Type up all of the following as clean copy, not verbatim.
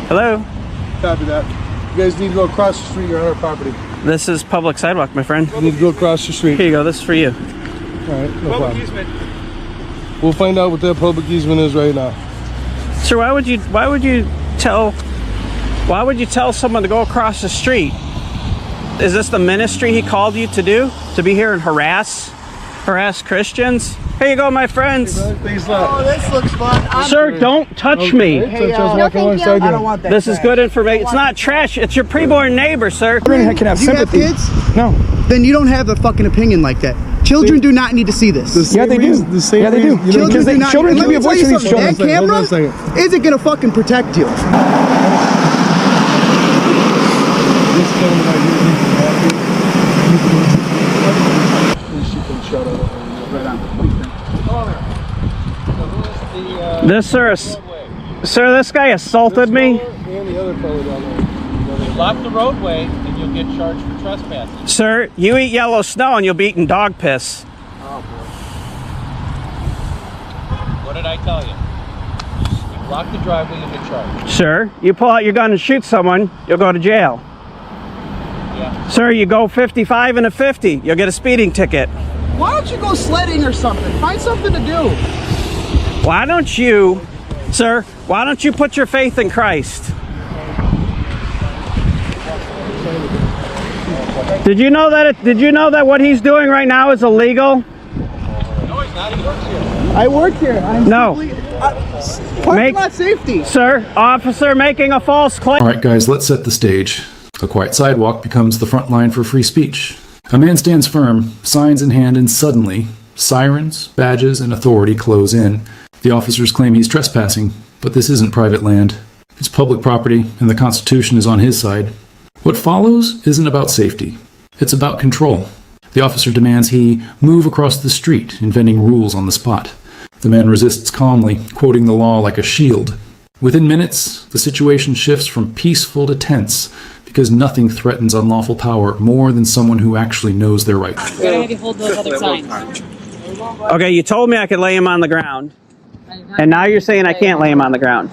Hello? Copy that. You guys need to go across the street. You're on our property. This is public sidewalk, my friend. You need to go across the street. Here you go. This is for you. All right, no problem. We'll find out what that public easement is right now. Sir, why would you tell someone to go across the street? Is this the ministry he called you to do? To be here and harass Christians? Here you go, my friends. Hey, thanks a Oh, lot. this looks fun. Sir, don't touch me. Hey, no, thank you. I don't want that. This is good information. It's not trash. It's your preborn neighbor, sir. Children can have sympathy. You have kids? No. Then you don't have a fucking opinion like that. Children do not need to see this. Yeah, they do. Yeah, they do. Children do not. Children Let me tell you something. That camera Hold on a second. isn't gonna fucking protect you. This gentleman right here needs to have you. She can shut up. Right on. Sir, this guy assaulted me. And the other fellow down there. Block the roadway and you'll get charged for trespassing. Sir, you eat yellow snow and you'll be eating dog piss. Oh boy. What did I tell you? You block the driveway, you'll get charged. Sir, you pull out your gun and shoot someone, you'll go to jail. Yeah. Sir, you go 55 and a 50, you'll get a speeding ticket. Why don't you go sledding or something? Find something to do. Why don't you, sir, why don't you put your faith in Christ? Did you know that what he's doing right now is illegal? No, he's not. He works here. I work here. I'm No. parking lot safety. Sir, officer making a false claim. All right, guys, let's set the stage. A quiet sidewalk becomes the front line for free speech. A man stands firm, signs in hand, and suddenly, sirens, badges, and authority close in. The officers claim he's trespassing, but this isn't private land. It's public property, and the Constitution is on his side. What follows isn't about safety. It's about control. The officer demands he move across the street, inventing rules on the spot. The man resists calmly, quoting the law like a shield. Within minutes, the situation shifts from peaceful to tense, because nothing threatens unlawful power more than someone who actually knows their rights. I'm gonna have you hold those other signs. Okay, you told me I could lay him on the ground, and now you're saying I can't lay him on the ground.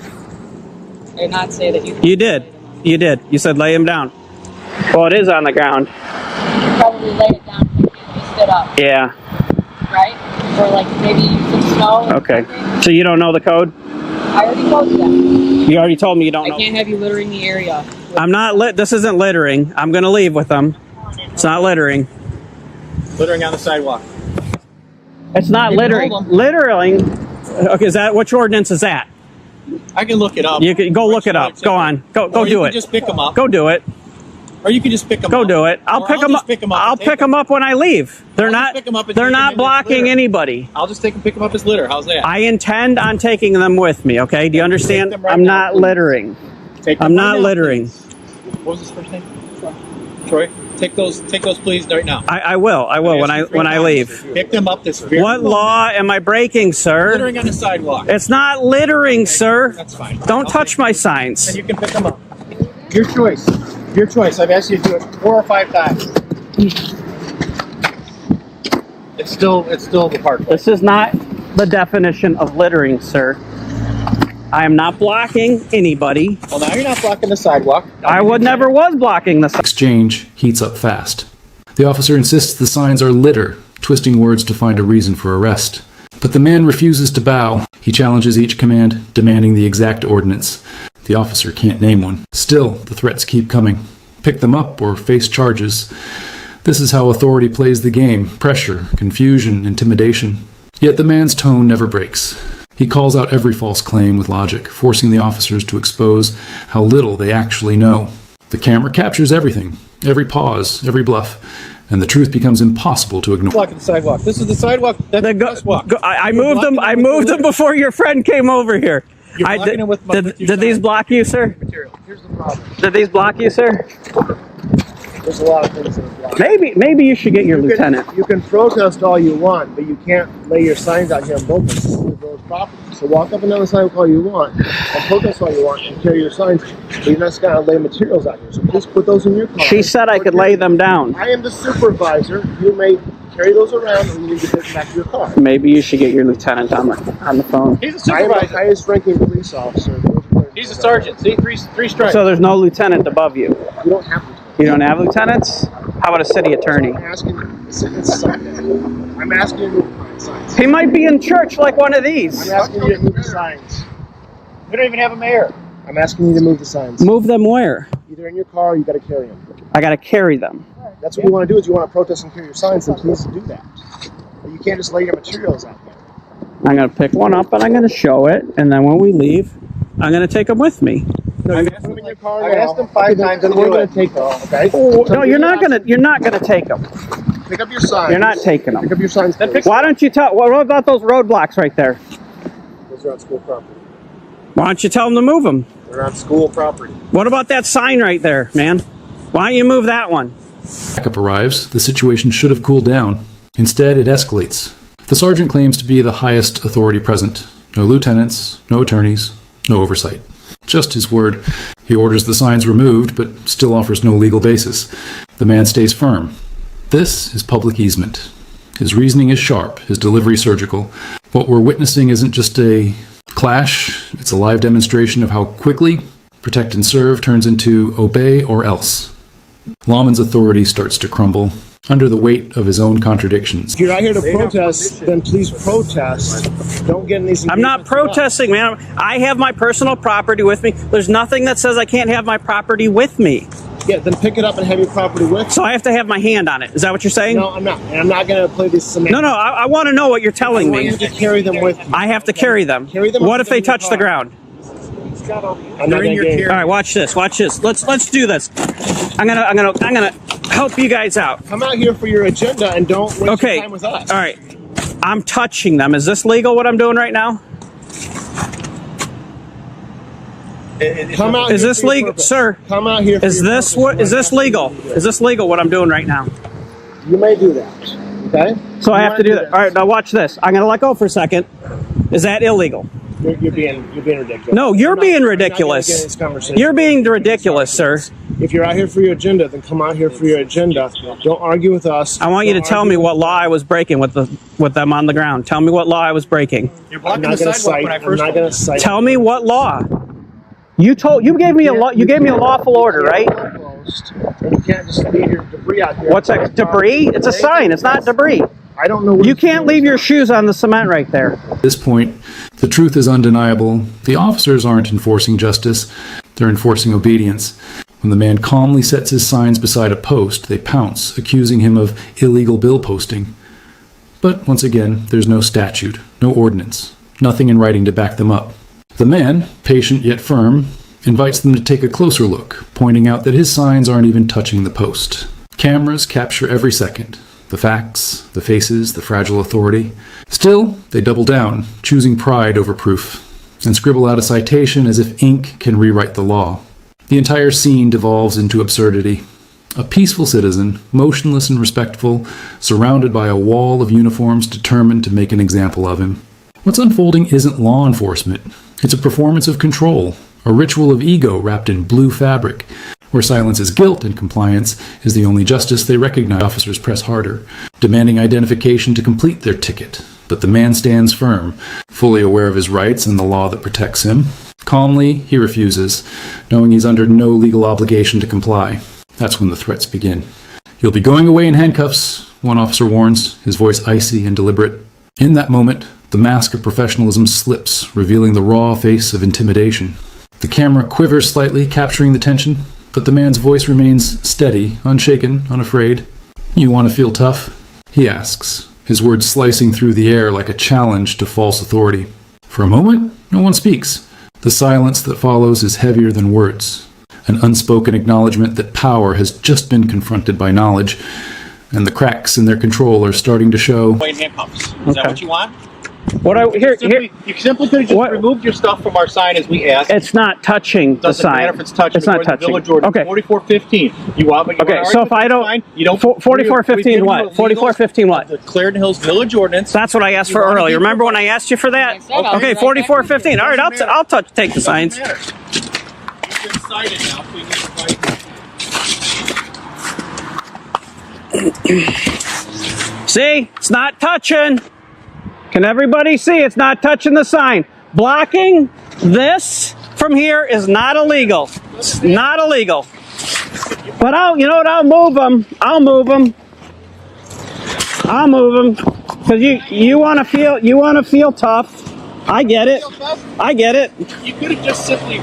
I did not say that you. You did. You did. You said lay him down. Well, it is on the ground. You probably laid it down if you stood up, Yeah. right? Or like maybe you some snow. Or Okay. something. So you don't know the code? I already told you that. You already told me you don't I know. can't have you littering the area. I'm not lit. This isn't littering. I'm going to leave with them. It's not littering. Littering on the sidewalk. It's not You can littering. hold 'em. Littering. Okay, is that which ordinance is that? I can look it up. You can go look it up. Go on. Go Or do you it. can just pick them up. Go do it. Or you can just pick them Go up. do it. I'll Or pick them just up. pick 'em up I'll and take pick them up when I leave. They're I'll just not. pick 'em up and They're take 'em not in blocking litter. anybody. I'll just take them, pick them up as litter. How's that? I intend on taking them with me. Okay? Do you understand? them right I'm now, not please. littering. Take them I'm right not now, littering. please. What was his first name? Troy. Take those please right now. I will. I will when I leave. Pick them up this very What moment. law am I breaking, sir? Littering on the sidewalk. It's not littering, sir. That's fine. Don't I'll touch take my them. signs. And you can pick them up. Your choice. Your choice. I've asked you to do it 4 or 5 times. It's still the park. This is not the definition of littering, sir. I am not blocking anybody. Well, now you're not blocking the sidewalk. I never was blocking the. Exchange heats up fast. The officer insists the signs are litter, twisting words to find a reason for arrest. But the man refuses to bow. He challenges each command, demanding the exact ordinance. The officer can't name one. Still, the threats keep coming. Pick them up or face charges. This is how authority plays the game. Pressure, confusion, intimidation. Yet the man's tone never breaks. He calls out every false claim with logic, forcing the officers to expose how little they actually know. The camera captures everything, every pause, every bluff, and the truth becomes impossible to ignore. Blocking the sidewalk. This is the sidewalk. That's the crosswalk. I moved them. I moved them before your friend came over here. You're blocking it with did your these sign. block you, sir? Material. Here's the problem. Did these block you, sir? There's a lot of things that block. Maybe you should get your lieutenant. You can protest all you want, but you can't lay your signs out here on both sides of the village property. So walk up and down the sidewalk all you want, and protest all you want, and carry your signs, but you're not just going to lay materials out here. So please put those in your car. She said I could lay them down. I am the supervisor. You may carry those around, and you need to get back to your car. Maybe you should get your lieutenant on the phone. He's a I am the supervisor. highest ranking police officer. The village He's a sergeant. See, three strikes. So there's no lieutenant above you. You don't have to. You don't have lieutenants? How about a city attorney? I'm asking you. It's Sunday. I'm asking you to move the signs. He might be in church like one of these. I'm asking you to move the signs. We don't even have a mayor. I'm asking you to move the signs. Move them where? Either in your car or you got to carry them. I got to carry them. That's what you want to do. Is you want to protest and carry your signs, then please do that. But you can't just lay your materials out there. I'm going to pick one up and I'm going to show it. And then when we leave, I'm going to take them with me. No, you put them in your car I've now. asked them 5 times and to we're do going it. to take them. Okay. Oh, no, you're not going to take them. Pick up your signs. You're not taking them. Pick up your signs. Please. Why don't you tell? What about those roadblocks right there? Those are on school property. Why don't you tell them to move them? They're on school property. What about that sign right there, man? Why don't you move that one? Backup arrives, the situation should have cooled down. Instead, it escalates. The sergeant claims to be the highest authority present. No lieutenants, no attorneys, no oversight. Just his word. He orders the signs removed, but still offers no legal basis. The man stays firm. This is public easement. His reasoning is sharp, his delivery surgical. What we're witnessing isn't just a clash, it's a live demonstration of how quickly protect and serve turns into obey or else. Lawman's authority starts to crumble under the weight of his own contradictions. If you're out here to protest, then please protest. Don't get in these. I'm not protesting, man. I have my personal property with me. There's nothing that says I can't have my property with me. Yeah, then pick it up and have your property with you. So I have to have my hand on it. Is that what you're saying? No, I'm not. And I'm not going to play this semantics. No, I want to know what you're telling I want me. you to carry them with you. I have to carry them. Carry them What up if they in your touch the car. ground? I'm not going to All right, watch this. Watch this. Let's do this. I'm gonna help you guys out. Come out here for your agenda and don't waste Okay. your time with us. All right. I'm touching them. Is this legal? What I'm doing right now? Come out Is here this for your legal, purpose. sir? Come out here. For Is your this purpose. what? Is this legal? Is this legal? What I'm doing right now? You may do that. Okay. So I You have might to do do that. this. All right. Now watch this. I'm gonna let go for a second. Is that illegal? You're being ridiculous. No, you're I'm not- being I'm not gonna ridiculous. get in this conversation. You're being ridiculous, sir. If you're out here for your agenda, then come out here for your agenda. Don't argue with us. I want you to Don't tell argue me with what law I was breaking with them on the ground. Tell me what law I was breaking. You're I'm blocking not the going to sidewalk cite. when I I'm first not going to cite. Tell me what law. You gave me a law. You gave me a lawful order, right? And you can't just leave your debris out here. What's that? Debris? It's a sign. It's not debris. I don't know. What You can't leave your shoes on the cement right there. At this point, the truth is undeniable. The officers aren't enforcing justice, they're enforcing obedience. When the man calmly sets his signs beside a post, they pounce, accusing him of illegal bill posting. But once again, there's no statute, no ordinance, nothing in writing to back them up. The man, patient yet firm, invites them to take a closer look, pointing out that his signs aren't even touching the post. Cameras capture every second. The facts, the faces, the fragile authority. Still, they double down, choosing pride over proof, and scribble out a citation as if ink can rewrite the law. The entire scene devolves into absurdity. A peaceful citizen, motionless and respectful, surrounded by a wall of uniforms determined to make an example of him. What's unfolding isn't law enforcement. It's a performance of control, a ritual of ego wrapped in blue fabric, where silence is guilt and compliance is the only justice they recognize. Officers press harder, demanding identification to complete their ticket. But the man stands firm, fully aware of his rights and the law that protects him. Calmly, he refuses, knowing he's under no legal obligation to comply. That's when the threats begin. "You'll be going away in handcuffs," one officer warns, his voice icy and deliberate. In that moment, the mask of professionalism slips, revealing the raw face of intimidation. The camera quivers slightly, capturing the tension, but the man's voice remains steady, unshaken, unafraid. "You want to feel tough?" he asks, his words slicing through the air like a challenge to false authority. For a moment, no one speaks. The silence that follows is heavier than words, an unspoken acknowledgement that power has just been confronted by knowledge, and the cracks in their control are starting to show. in handcuffs. Is that what you want? What I here? You simply could have just What? removed your stuff from our sign as we asked. It's not touching the Doesn't sign. matter if it's touching. It's not according to touching. Village Ordinance, Okay. 4415. You want? But you Okay. want to So argue if I with don't, the sign? You don't. 4415 what? 4415 what? The Clarendon Hills Village Ordinance. That's what I asked for You wanna earlier. be- Remember when I asked you for that? I said I'll be Okay, right 4415. All right, I'll take the Doesn't signs. matter. You've been cited now, so we need to fight. See, it's not touching. Can everybody see? It's not touching the sign. Blocking this from here is not illegal. It's not illegal. But you know what? I'll move them. I'll move them. I'll move them. Cause you want to feel tough. I get it. I get it. You could have just simply,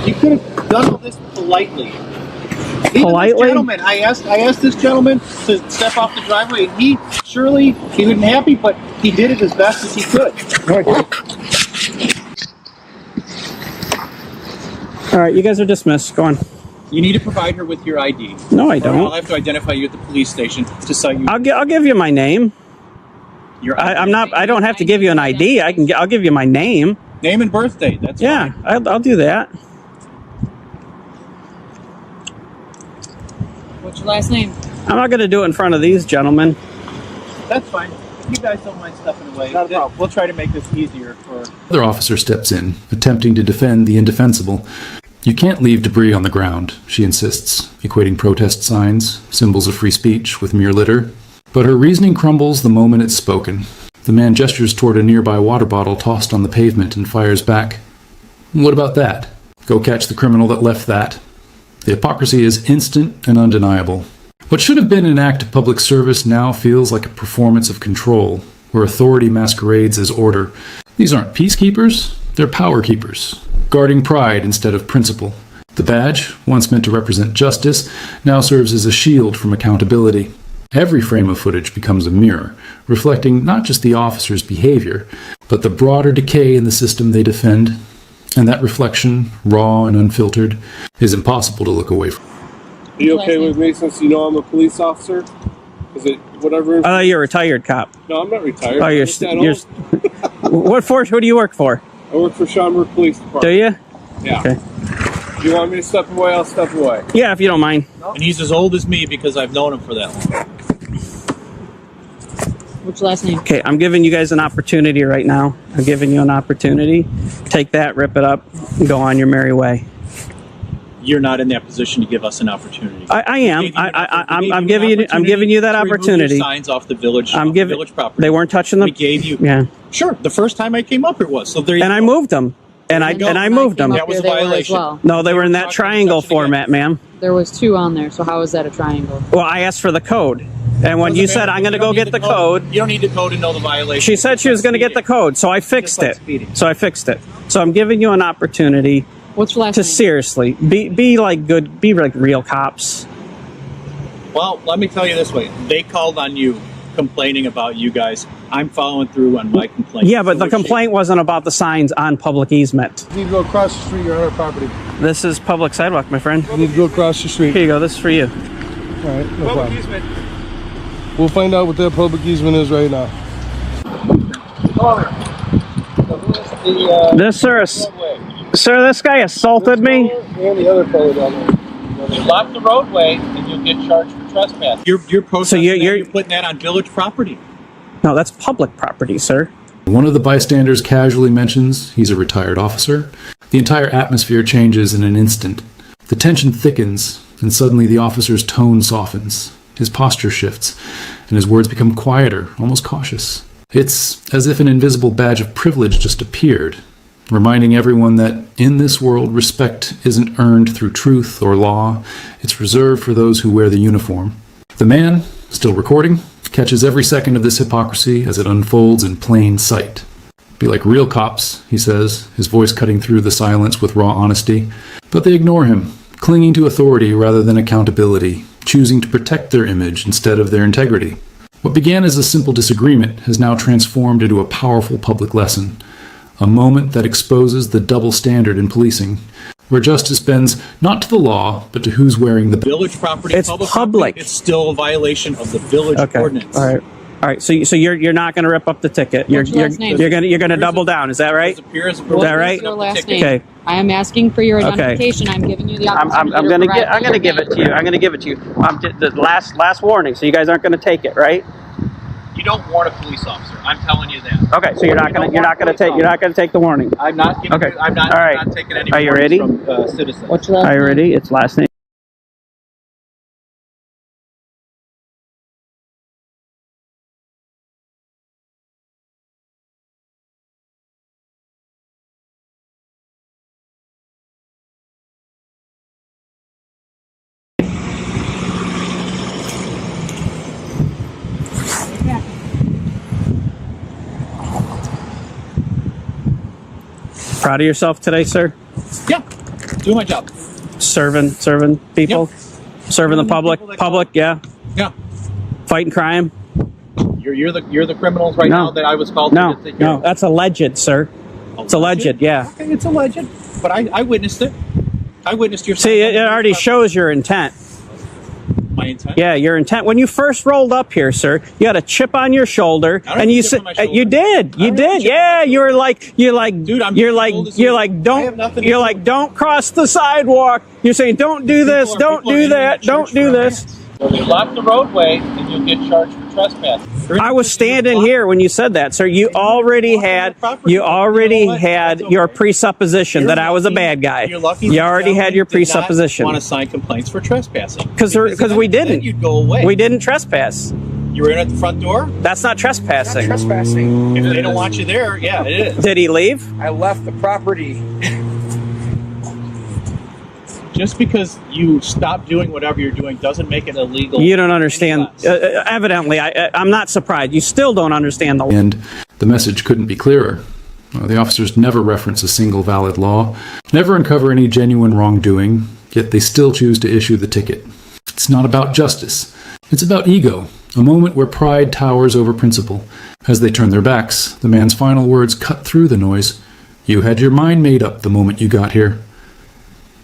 you could have done all this politely. Even Politely? this gentleman, I asked this gentleman to step off the driveway, and he wasn't happy, but he did it as best as he could. All right, you guys are dismissed. Go on. You need to provide her with your ID. No, I Or I'll don't. have to identify you at the police station to cite you. I'll give you my name. Your ID. I'm not. I don't have to give you an ID. I'll give you my name. Name and birthday. That's Yeah, fine. I'll do that. What's your last name? I'm not going to do it in front of these gentlemen. That's fine. You guys don't mind stepping away. Not a problem. We'll try to make this easier for. Another officer steps in, attempting to defend the indefensible. You can't leave debris on the ground, she insists, equating protest signs, symbols of free speech, with mere litter. But her reasoning crumbles the moment it's spoken. The man gestures toward a nearby water bottle tossed on the pavement and fires back. What about that? Go catch the criminal that left that. The hypocrisy is instant and undeniable. What should have been an act of public service now feels like a performance of control, where authority masquerades as order. These aren't peacekeepers, they're power keepers, guarding pride instead of principle. The badge, once meant to represent justice, now serves as a shield from accountability. Every frame of footage becomes a mirror, reflecting not just the officer's behavior, but the broader decay in the system they defend. And that reflection, raw and unfiltered, is impossible to look away from. Are you okay with me since you know I'm a police officer? Is it whatever? You're a retired cop. No, I'm not retired. Oh, you're. What force? Who do you work for? I work for Schaumburg Police Department. Do you? Yeah. Okay. If you want me to step away, I'll step away. Yeah, if you don't mind. And he's as old as me because I've known him for that long. What's your last name? Okay, I'm giving you guys an opportunity right now. I'm giving you an opportunity. Take that, rip it up, and go on your merry way. You're not in that position to give us an opportunity. I am. I'm giving you that opportunity. Signs off the village. I'm giving. Village property. They weren't touching them. We gave you. Yeah. Sure. The first time I came up, it was. So there. And I moved them. And I moved them. That was a violation. Well. No, they were in that triangle format, ma'am. There was 2 on there, so how is that a triangle? Well, I asked for the code. And when you said, I'm going to go get the code, you don't need the code to know the violation. she said she was going to get the code, so I fixed it. So I'm giving you an opportunity What's your last to name? seriously be like real cops. Well, let me tell you this way. They called on you, complaining about you guys. I'm following through on my complaint. Yeah, but the complaint wasn't about the signs on public easement. You need to go across the street. You're on our property. This is public sidewalk, my friend. You need to go across the street. Here you go. This is for you. All right, no problem. We'll find out what that public easement is right now. This sir, this guy assaulted me. And the other fellow down there. You block the roadway, and you'll get charged for trespass. You're protesting. You're putting that on village property. No, that's public property, sir. One of the bystanders casually mentions he's a retired officer. The entire atmosphere changes in an instant. The tension thickens, and suddenly the officer's tone softens. His posture shifts, and his words become quieter, almost cautious. It's as if an invisible badge of privilege just appeared, reminding everyone that in this world, respect isn't earned through truth or law. It's reserved for those who wear the uniform. The man, still recording, catches every second of this hypocrisy as it unfolds in plain sight. Be like real cops, he says, his voice cutting through the silence with raw honesty. But they ignore him, clinging to authority rather than accountability, choosing to protect their image instead of their integrity. What began as a simple disagreement has now transformed into a powerful public lesson, a moment that exposes the double standard in policing, where justice bends not to the law, but to who's wearing the Village property. It's public. public. It's still a violation of the village ordinance. All right. So you're not going to rip up the ticket. What's your last name? You're going to double down. Is that right? Is What that is your last name? Okay. I am asking for your identification. I'm giving you the opportunity. I'm going to give it to you. I'm going to give it to you. The last warning. So you guys aren't going to take it, right? You don't warn a police officer. I'm telling you that. Okay. So you're not going to take the warning. I'm not giving. Okay. I'm not. All right. I'm not taking any Are you warnings ready? from citizens. What's your last Are you name? ready? It's last name. Proud of yourself today, sir? Yeah, doing my job. Serving people? Serving the public? Yeah. Yeah. Fighting crime? You're the criminals right now that I was called to take care of. That's alleged, sir. It's alleged, yeah. Okay, it's alleged. But I witnessed it. I witnessed your. See, it already shows your intent. My intent. Yeah, your intent. When you first rolled up here, sir, you had a chip on your shoulder, and you said, "You did, you did." Yeah, you're like, Dude, don't cross the sidewalk. You're saying, "Don't do this, don't do that, don't do this." You lock the roadway, and you'll get charged for trespassing. I was standing here when you said that, sir. You already had your presupposition that I was a bad guy. You're lucky. You already had your presupposition. Want to sign complaints for trespassing? Because we didn't. Then you'd go away. We didn't trespass. You were in at the front door. That's not trespassing. Trespassing. If they don't want you there, yeah, it is. Did he leave? I left the property. Just because you stop doing whatever you're doing doesn't make it illegal. You don't understand. Evidently, I'm not surprised. You still don't understand the law. And the message couldn't be clearer. The officers never reference a single valid law, never uncover any genuine wrongdoing, yet they still choose to issue the ticket. It's not about justice. It's about ego, a moment where pride towers over principle. As they turn their backs, the man's final words cut through the noise. You had your mind made up the moment you got here.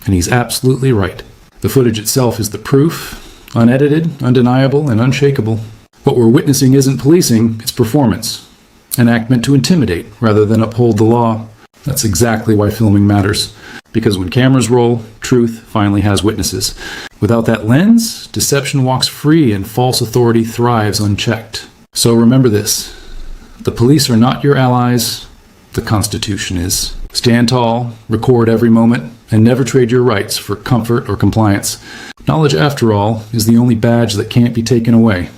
And he's absolutely right. The footage itself is the proof, unedited, undeniable, and unshakable. What we're witnessing isn't policing, it's performance. An act meant to intimidate rather than uphold the law. That's exactly why filming matters. Because when cameras roll, truth finally has witnesses. Without that lens, deception walks free and false authority thrives unchecked. So remember this. The police are not your allies. The Constitution is. Stand tall, record every moment, and never trade your rights for comfort or compliance. Knowledge, after all, is the only badge that can't be taken away.